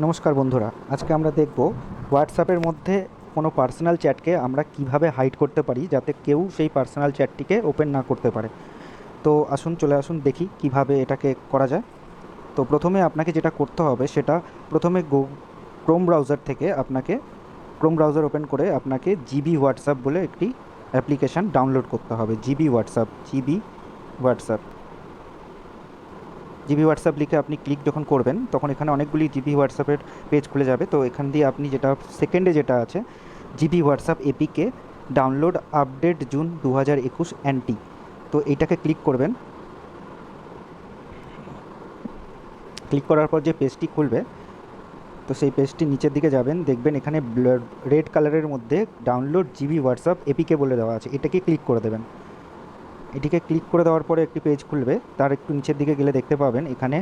নমস্কার বন্ধুরা, আজকে আমরা দেখব হোয়াটসঅ্যাপের মধ্যে কোনো পার্সোনাল চ্যাটকে আমরা কিভাবে হাইড করতে পারি যাতে কেউ সেই পার্সোনাল চ্যাটটিকে ওপেন না করতে পারে। তো আসুন, চলে আসুন, দেখি কিভাবে এটাকে করা যায়। তো প্রথমে আপনাকে যেটা করতে হবে সেটা, প্রথমে ক্রোম ব্রাউজার থেকে আপনাকে ক্রোম ব্রাউজার ওপেন করে আপনাকে জিবি হোয়াটসঅ্যাপ বলে একটি অ্যাপ্লিকেশান ডাউনলোড করতে হবে। জিবি হোয়াটসঅ্যাপ লিখে আপনি ক্লিক যখন করবেন তখন এখানে অনেকগুলি জিবি হোয়াটসঅ্যাপের পেজ খুলে যাবে। তো এখান দিয়ে আপনি যেটা সেকেন্ডে যেটা আছে, GB WhatsApp APK download update June 2021 anti, তো এইটাকে ক্লিক করবেন। ক্লিক করার পর যে পেজটি খুলবে, তো সেই পেজটি নিচের দিকে যাবেন, দেখবেন এখানে রেড কালারের মধ্যে ডাউনলোড জিবি হোয়াটসঅ্যাপ এপিকে বলে দেওয়া আছে, এটাকে ক্লিক করে দেবেন। এটিকে ক্লিক করে দেওয়ার পরে একটি পেজ খুলবে, তার একটু নিচের দিকে গেলে দেখতে পাবেন এখানে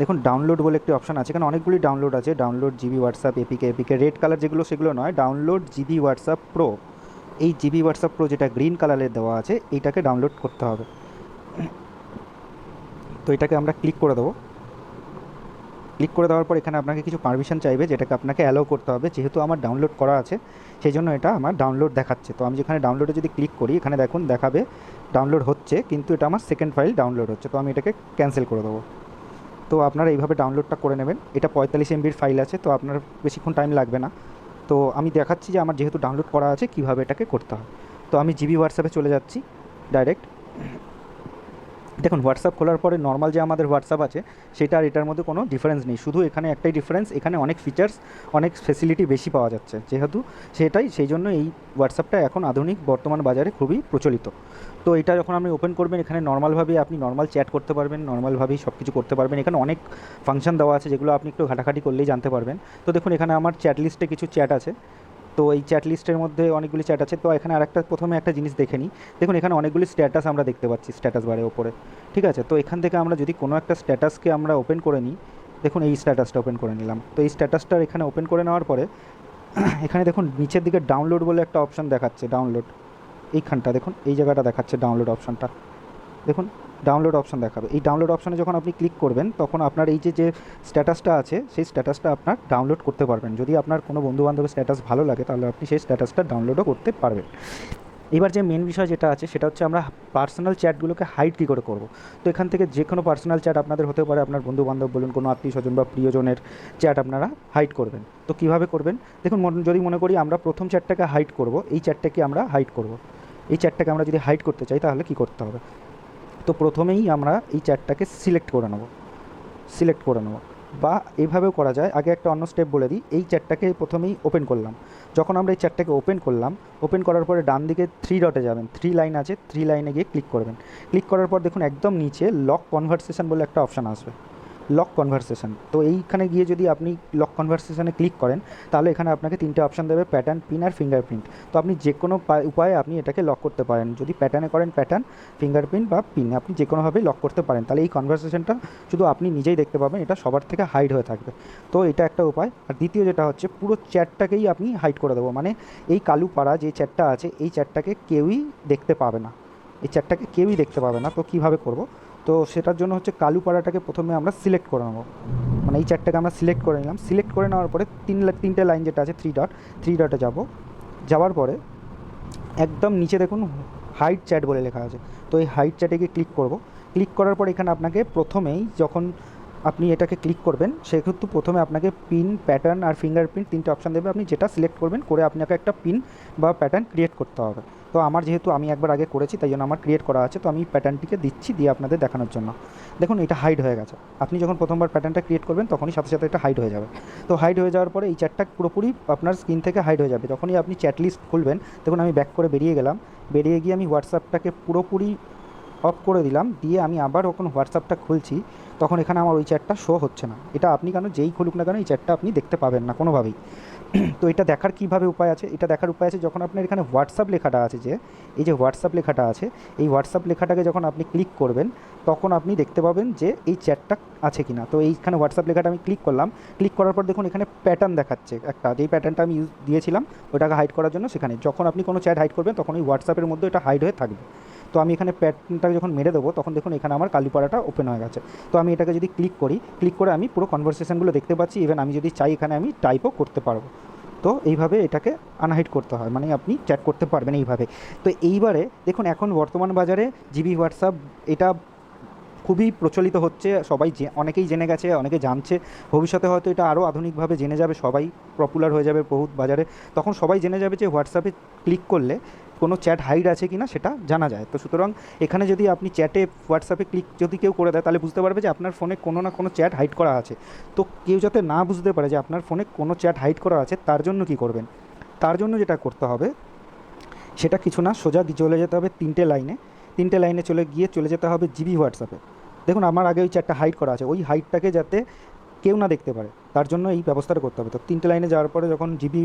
দেখুন ডাউনলোড বলে একটি অপশান আছে। এখানে অনেকগুলি ডাউনলোড আছে, download GB WhatsApp APK red colour যেগুলো সেগুলো নয়, ডাউনলোড জিবি হোয়াটসঅ্যাপ প্রো, এই জিবি হোয়াটসঅ্যাপ প্রো যেটা গ্রিন কালারের দেওয়া আছে এইটাকে ডাউনলোড করতে হবে। তো এটাকে আমরা ক্লিক করে দেবো। ক্লিক করে দেওয়ার পর এখানে আপনাকে কিছু পারমিশন চাইবে, যেটাকে আপনাকে অ্যালাউ করতে হবে। যেহেতু আমার ডাউনলোড করা আছে সেই জন্য এটা আমার ডাউনলোড দেখাচ্ছে। তো আমি যেখানে ডাউনলোডে যদি ক্লিক করি, এখানে দেখুন দেখাবে ডাউনলোড হচ্ছে, কিন্তু এটা আমার সেকেন্ড ফাইল ডাউনলোড হচ্ছে, তো আমি এটাকে ক্যান্সেল করে দেবো। তো আপনারা এইভাবে ডাউনলোডটা করে নেবেন। এটা 45 এমবির ফাইল আছে, তো আপনার বেশিক্ষণ টাইম লাগবে না। তো আমি দেখাচ্ছি যে আমার যেহেতু ডাউনলোড করা আছে কীভাবে এটাকে করতে হয়। তো আমি জিবি হোয়াটসঅ্যাপে চলে যাচ্ছি ডাইরেক্ট। দেখুন হোয়াটসঅ্যাপ খোলার পরে নর্মাল যে আমাদের হোয়াটসঅ্যাপ আছে সেটা আর এটার মধ্যে কোনো ডিফারেন্স নেই, শুধু এখানে একটাই ডিফারেন্স, এখানে অনেক ফিচার্স, অনেক ফেসিলিটি বেশি পাওয়া যাচ্ছে, যেহেতু সেই জন্য এই হোয়াটসঅ্যাপটা এখন আধুনিক বর্তমান বাজারে খুবই প্রচলিত। তো এটা যখন আপনি ওপেন করবেন, এখানে নর্মালভাবে আপনি নর্মাল চ্যাট করতে পারবেন, নর্মালভাবেই সব কিছু করতে পারবেন। এখানে অনেক ফাংশন দেওয়া আছে যেগুলো আপনি একটু ঘাটাঘাটি করলেই জানতে পারবেন। তো দেখুন এখানে আমার চ্যাট লিস্টে কিছু চ্যাট আছে, তো এই চ্যাট লিস্টের মধ্যে অনেকগুলি চ্যাট আছে। তো এখানে আরেকটা, প্রথমে একটা জিনিস দেখে নিই। দেখুন এখানে অনেকগুলি স্ট্যাটাস আমরা দেখতে পাচ্ছি স্ট্যাটাস বারের ওপরে, ঠিক আছে। তো এখান থেকে আমরা যদি কোনো একটা স্ট্যাটাসকে আমরা ওপেন করে নিই, দেখুন এই স্ট্যাটাসটা ওপেন করে নিলাম। তো এই স্ট্যাটাসটার এখানে ওপেন করে নেওয়ার পরে এখানে দেখুন নিচের দিকে ডাউনলোড বলে একটা অপশান দেখাচ্ছে, ডাউনলোড এইখানটা দেখুন, এই জায়গাটা দেখাচ্ছে ডাউনলোড অপশানটা, দেখুন ডাউনলোড অপশান দেখাবে। এই ডাউনলোড অপশানে যখন আপনি ক্লিক করবেন তখন আপনার এই যে স্ট্যাটাসটা আছে সেই স্ট্যাটাসটা আপনার ডাউনলোড করতে পারবেন। যদি আপনার কোনো বন্ধুবান্ধবের স্ট্যাটাস ভালো লাগে তাহলে আপনি সেই স্ট্যাটাসটা ডাউনলোডও করতে পারবেন। এবার যে মেন বিষয় যেটা আছে সেটা হচ্ছে আমরা পার্সোনাল চ্যাটগুলোকে হাইড কী করে করবো। তো এখান থেকে যে কোনো পার্সোনাল চ্যাট আপনাদের হতে পারে, আপনার বন্ধুবান্ধব বলুন, কোনো আত্মীয় স্বজন বা প্রিয়জনের চ্যাট আপনারা হাইড করবেন। তো কীভাবে করবেন দেখুন, যদি মনে করি আমরা প্রথম চ্যাটটাকে হাইড করব, এই চ্যাটটাকে আমরা হাইড করব, এই চ্যাটটাকে আমরা যদি হাইড করতে চাই তাহলে কী করতে হবে। তো প্রথমেই আমরা এই চ্যাটটাকে সিলেক্ট করে নেব, বা এইভাবেও করা যায়। আগে একটা অন্য স্টেপ বলে দিই, এই চ্যাটটাকে প্রথমেই ওপেন করলাম। যখন আমরা এই চ্যাটটাকে ওপেন করলাম, ওপেন করার পরে ডান দিকে 3 ডটে যাবেন, 3 লাইন আছে, 3 লাইনে গিয়ে ক্লিক করবেন। ক্লিক করার পর দেখুন একদম নিচে লক কনভারসেশন বলে একটা অপশান আসবে, লক কনভারসেশন। তো এইখানে গিয়ে যদি আপনি লক কনভারসেশনে ক্লিক করেন তাহলে এখানে আপনাকে 3টে অপশান দেবে, প্যাটার্ন, পিন আর ফিঙ্গারপ্রিন্ট। তো আপনি যে কোনো উপায়ে আপনি এটাকে লক করতে পারেন। যদি প্যাটার্নে করেন প্যাটার্ন, ফিঙ্গারপ্রিন্ট বা পিন, আপনি যে কোনোভাবেই লক করতে পারেন। তাহলে এই কনভারসেশনটা শুধু আপনি নিজেই দেখতে পাবেন, এটা সবার থেকে হাইড হয়ে থাকবে। তো এটা একটা উপায়। আর দ্বিতীয় যেটা হচ্ছে, পুরো চ্যাটটাকেই আপনি হাইড করে দেবো, মানে এই কালু পাড়া যে চ্যাটটা আছে এই চ্যাটটাকে কেউই দেখতে পাবে না, এই চ্যাটটাকে কেউই দেখতে পাবে না। তো কীভাবে করব, তো সেটার জন্য হচ্ছে কালু পাড়াটাকে প্রথমে আমরা সিলেক্ট করে নেবো, মানে এই চ্যাটটাকে আমরা সিলেক্ট করে নিলাম। সিলেক্ট করে নেওয়ার পরে 3টে লাইন যেটা আছে, 3 ডটে যাব। যাওয়ার পরে একদম নিচে দেখুন হাইড চ্যাট বলে লেখা আছে, তো এই হাইড চ্যাটে গিয়ে ক্লিক করব। ক্লিক করার পর এখানে আপনাকে প্রথমেই যখন আপনি এটাকে ক্লিক করবেন সেক্ষেত্রে প্রথমে আপনাকে পিন, প্যাটার্ন আর ফিঙ্গারপ্রিন্ট 3টে অপশান দেবে। আপনি যেটা সিলেক্ট করবেন করে আপনাকে একটা পিন বা প্যাটার্ন ক্রিয়েট করতে হবে। তো আমার যেহেতু আমি একবার আগে করেছি তাই জন্য আমার ক্রিয়েট করা আছে, তো আমি প্যাটার্নটিকে দিচ্ছি, দিয়ে আপনাদের দেখানোর জন্য। দেখুন এটা হাইড হয়ে গেছে। আপনি যখন প্রথমবার প্যাটার্নটা ক্রিয়েট করবেন তখনই সাথে সাথে এটা হাইড হয়ে যাবে। তো হাইড হয়ে যাওয়ার পরে এই চ্যাটটা পুরোপুরি আপনার স্ক্রিন থেকে হাইড হয়ে যাবে। যখনই আপনি চ্যাট লিস্ট খুলবেন, দেখুন আমি ব্যাক করে বেরিয়ে গেলাম, বেরিয়ে গিয়ে আমি হোয়াটসঅ্যাপটাকে পুরোপুরি অফ করে দিলাম, দিয়ে আমি আবার যখন হোয়াটসঅ্যাপটা খুলছি তখন এখানে আমার ওই চ্যাটটা শো হচ্ছে না। এটা আপনি কেন যেই খুলুক না কেন এই চ্যাটটা আপনি দেখতে পাবেন না কোনোভাবেই। তো এটা দেখার কীভাবে উপায় আছে, এটা দেখার উপায় আছে, যখন আপনার এখানে হোয়াটসঅ্যাপ লেখাটা আছে, যে এই যে হোয়াটসঅ্যাপ লেখাটা আছে, এই হোয়াটসঅ্যাপ লেখাটাকে যখন আপনি ক্লিক করবেন তখন আপনি দেখতে পাবেন যে এই চ্যাটটা আছে কি না। তো এইখানে হোয়াটসঅ্যাপ লেখাটা আমি ক্লিক করলাম, ক্লিক করার পর দেখুন এখানে প্যাটার্ন দেখাচ্ছে একটা, যেই প্যাটার্নটা আমি দিয়েছিলাম ওটাকে হাইড করার জন্য। সেখানে যখন আপনি কোনো চ্যাট হাইড করবেন তখন এই হোয়াটসঅ্যাপের মধ্যে এটা হাইড হয়ে থাকবে। তো আমি এখানে প্যাটার্নটাকে যখন মেরে দেবো তখন দেখুন এখানে আমার কালুপাড়াটা ওপেন হয়ে গেছে। তো আমি এটাকে যদি ক্লিক করে আমি পুরো কনভারসেশনগুলো দেখতে পাচ্ছি, ইভেন আমি যদি চাই এখানে আমি টাইপও করতে পারবো। তো এইভাবে এটাকে আনহাইড করতে হয়, মানে আপনি চ্যাট করতে পারবেন এইভাবে। তো এইবারে দেখুন এখন বর্তমান বাজারে জিবি হোয়াটসঅ্যাপ এটা খুবই প্রচলিত হচ্ছে, সবাই অনেকেই জেনে গেছে, অনেকে জানছে, ভবিষ্যতে হয়তো এটা আরও আধুনিকভাবে জেনে যাবে, সবাই পপুলার হয়ে যাবে বহুত বাজারে। তখন সবাই জেনে যাবে যে হোয়াটসঅ্যাপে ক্লিক করলে কোনো চ্যাট হাইড আছে কি না সেটা জানা যায়। তো সুতরাং এখানে যদি আপনি চ্যাটে হোয়াটসঅ্যাপে ক্লিক যদি কেউ করে দেয় তাহলে বুঝতে পারবে যে আপনার ফোনে কোনো না কোনো চ্যাট হাইড করা আছে। তো কেউ যাতে না বুঝতে পারে যে আপনার ফোনে কোনো চ্যাট হাইড করা আছে, তার জন্য কি করবেন, তার জন্য যেটা করতে হবে সেটা কিছু না, সোজা চলে যেতে হবে 3টে লাইনে চলে যেতে হবে জিবি হোয়াটসঅ্যাপে। দেখুন আমার আগে ওই চ্যাটটা হাইড করা আছে, ওই হাইডটাকে যাতে কেউ না দেখতে পারে তার জন্য এই ব্যবস্থাটা করতে হবে। তো 3টে লাইনে যাওয়ার পরে যখন জিবি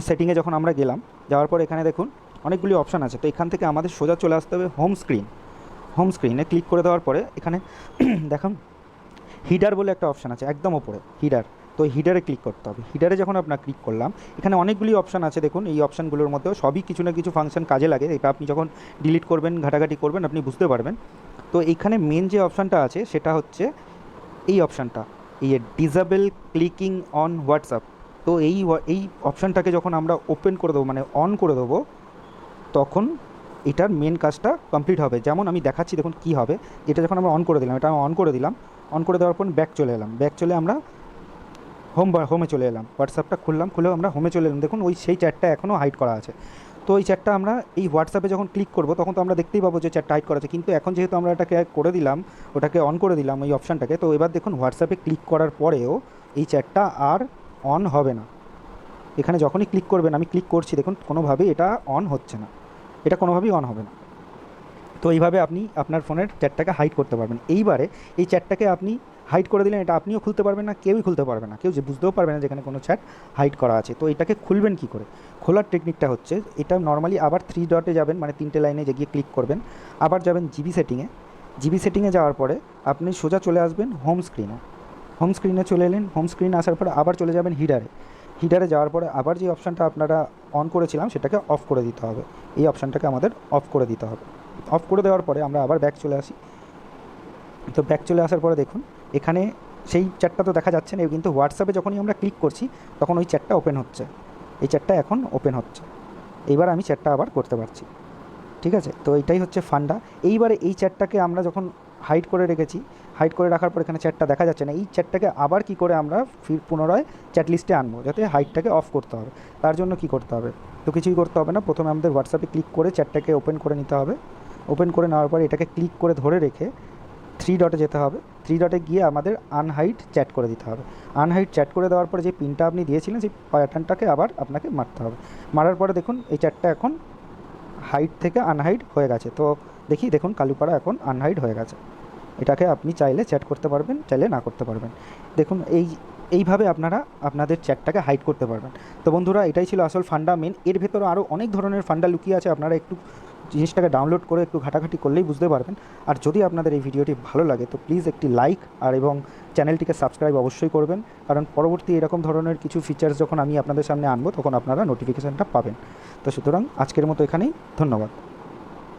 সেটিংয়ে যখন আমরা গেলাম, যাওয়ার পর এখানে দেখুন অনেকগুলি অপশান আছে। তো এখান থেকে আমাদের সোজা চলে আসতে হবে হোম স্ক্রিনে ক্লিক করে দেওয়ার পরে এখানে দেখুন হিডার বলে একটা অপশান আছে একদম ওপরে, হিডার। তো হিডারে ক্লিক করতে হবে। হিডারে যখন আপনার ক্লিক করলাম, এখানে অনেকগুলি অপশান আছে দেখুন, এই অপশানগুলোর মধ্যেও সবই কিছু না কিছু ফাংশন কাজে লাগে। এটা আপনি যখন ডিলিট করবেন, ঘাটাঘাটি করবেন, আপনি বুঝতে পারবেন। তো এইখানে মেন যে অপশানটা আছে সেটা হচ্ছে এই অপশানটা, এই ডিসেবল ক্লিকিং অন হোয়াটসঅ্যাপ। তো এই অপশানটাকে যখন আমরা ওপেন করে দেবো, মানে অন করে দেবো, তখন এটার মেন কাজটা কমপ্লিট হবে। যেমন আমি দেখাচ্ছি দেখুন কী হবে। এটা যখন আমরা অন করে দিলাম, এটা আমি অন করে দিলাম, অন করে দেওয়ার পর ব্যাক চলে আমরা হোমে চলে এলাম। হোয়াটসঅ্যাপটা খুলেও আমরা হোমে চলে এলাম। দেখুন ওই সেই চ্যাটটা এখনও হাইড করা আছে। তো এই চ্যাটটা আমরা এই হোয়াটসঅ্যাপে যখন ক্লিক করবো তখন তো আমরা দেখতেই পাবো যে চ্যাটটা হাইড করা আছে। কিন্তু এখন যেহেতু আমরা এটাকে করে দিলাম, ওটাকে অন করে দিলাম এই অপশানটাকে, তো এবার দেখুন হোয়াটসঅ্যাপে ক্লিক করার পরেও এই চ্যাটটা আর অন হবে না। এখানে যখনই ক্লিক করবেন, আমি ক্লিক করছি দেখুন কোনোভাবেই এটা অন হচ্ছে না, এটা কোনোভাবেই অন হবে না। তো এইভাবে আপনি আপনার ফোনের চ্যাটটাকে হাইড করতে পারবেন। এইবারে এই চ্যাটটাকে আপনি হাইড করে দিলেন, এটা আপনিও খুলতে পারবেন না, কেউই খুলতে পারবে না, কেউ যে বুঝতেও পারবে না যেখানে কোনো চ্যাট হাইড করা আছে। তো এটাকে খুলবেন কী করে, খোলার টেকনিকটা হচ্ছে এটা নর্মালি আবার 3 ডটে যাবেন, মানে 3টে লাইনে গিয়ে ক্লিক করবেন, আবার যাবেন জিবি সেটিংয়ে যাওয়ার পরে আপনি সোজা চলে আসবেন হোম স্ক্রিনে চলে এলেন। হোম স্ক্রিনে আসার পরে আবার চলে যাবেন হিডারে যাওয়ার পরে আবার যে অপশানটা আপনারা অন করেছিলাম সেটাকে অফ করে দিতে হবে। এই অপশানটাকে আমাদের অফ করে দিতে হবে। অফ করে দেওয়ার পরে আমরা আবার ব্যাক চলে আসি। তো ব্যাক চলে আসার পরে দেখুন এখানে সেই চ্যাটটা তো দেখা যাচ্ছে না, কিন্তু হোয়াটসঅ্যাপে যখনই আমরা ক্লিক করছি তখন ওই চ্যাটটা ওপেন হচ্ছে, এই চ্যাটটা এখন ওপেন হচ্ছে। এইবার আমি চ্যাটটা আবার করতে পারছি। ঠিক আছে, তো এইটাই হচ্ছে ফান্ডা। এইবারে এই চ্যাটটাকে আমরা যখন হাইড করে রেখেছি, হাইড করে রাখার পর এখানে চ্যাটটা দেখা যাচ্ছে না, এই চ্যাটটাকে আবার কি করে আমরা পুনরায় চ্যাট লিস্টে আনবো, যাতে হাইডটাকে অফ করতে হবে। তার জন্য কি করতে হবে, তো কিছুই করতে হবে না। প্রথমে আমাদের হোয়াটসঅ্যাপে ক্লিক করে চ্যাটটাকে ওপেন করে নিতে হবে। ওপেন করে নেওয়ার পরে এটাকে ক্লিক করে ধরে রেখে 3 ডটে যেতে হবে। 3 ডটে গিয়ে আমাদের আনহাইড চ্যাট করে দিতে হবে। আনহাইড চ্যাট করে দেওয়ার পরে যে পিনটা আপনি দিয়েছিলেন সেই প্যাটার্নটাকে আবার আপনাকে মারতে হবে। মারার পরে দেখুন এই চ্যাটটা এখন হাইড থেকে আনহাইড হয়ে গেছে। তো দেখুন কালুপাড়া এখন আনহাইড হয়ে গেছে। এটাকে আপনি চাইলে চ্যাট করতে পারবেন, চাইলে না করতে পারবেন। দেখুন এইভাবে আপনারা আপনাদের চ্যাটটাকে হাইড করতে পারবেন। তো বন্ধুরা এটাই ছিল আসল ফান্ডা মেন। এর ভেতরে আরও অনেক ধরনের ফান্ডা লুকিয়ে আছে, আপনারা একটু জিনিসটাকে ডাউনলোড করে একটু ঘাটাঘাটি করলেই বুঝতে পারবেন। আর যদি আপনাদের এই ভিডিওটি ভালো লাগে তো প্লিজ একটি লাইক এবং চ্যানেলটিকে সাবস্ক্রাইব অবশ্যই করবেন, কারণ পরবর্তী এরকম ধরনের কিছু ফিচার্স যখন আমি আপনাদের সামনে আনবো তখন আপনারা নোটিফিকেশানটা পাবেন। তো সুতরাং আজকের মতো এখানেই, ধন্যবাদ।